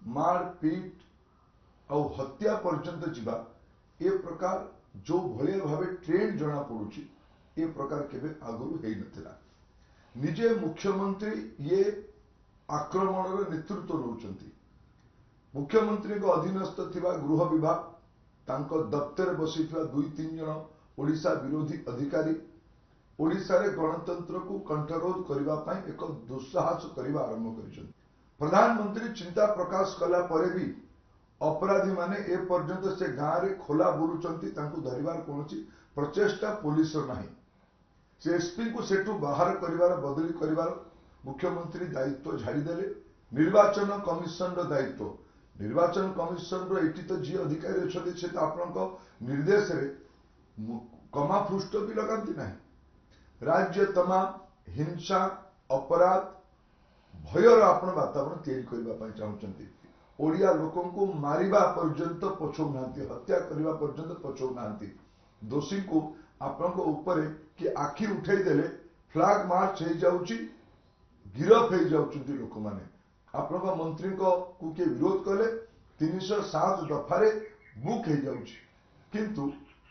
मारपीट आ हत्या पर्यंत जीवा ए प्रकार जो भलिया भावे ट्रेंड जना पड़ुची ए प्रकार केबे आगुरु हेई नथिला। निजे मुख्यमंत्री ये आक्रमण नेतृत्व नौचंती। मुख्यमंत्री को अधीनस्थ थिबा गृह विभाग तांको दफ्तर बसीथिबा 2-3 जन ओडिशा विरोधी अधिकारी ओडिशा रे गणतंत्र को कंठरोध करबा पई एक दुस्साहस करबा आरंभ करिसथि। प्रधानमंत्री चिंता प्रकाश कला परे भी अपराधी माने ए पर्यंत से गाँव रे खोला बुलुचंती तांको धरिबार कोनोची प्रचेष्टा पुलिस नाही। से एसपी को सेठू बाहर करिवार बदली करिवार मुख्यमंत्री दायित्व झाड़ी देले। निर्वाचन कमिशन रो दायित्व निर्वाचन कमिशन रो एटी तो जी अधिकारी अछथि से तो आपनक निर्देश रे कमा पृष्ठ भी लगांती नाही। राज्य तमाम हिंसा अपराध भयर आपण वातावरण तैयारी करबा पई चाहुचंती। ओडिया लोकों को मारिबा पर्यंत पछौ नांती, हत्या करबा पर्यंत पछौ नांती। दोषी को आपनक ऊपर कि आखि उठाई देले फ्लैग मार्च हो जाउची, गिरफ हो जाउचंती लोक माने। आपनक मंत्री को के विरोध कले 307 दफारे बुक हो जाउची, किंतु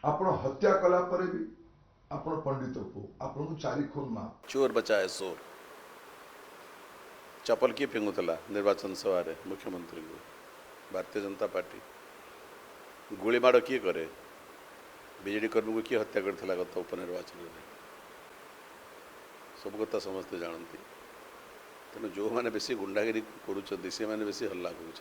आपण हत्या कला परे भी आपण पंडित को आपण को 4 खून माफ। चोर बचाए सोर चपल किए फेंगुला निर्वाचन सभा मुख्यमंत्री को भारतीय जनता पार्टी गुलीमाड़ किए करे बीजेडी कर्मी को किए हत्या करथिला गत उपनिर्वाचन में सब कथा समस्ते जानती। तेणु जो मैंने बेसी गुंडागिरी करुँच से मैंने बेसी हल्ला करुँच।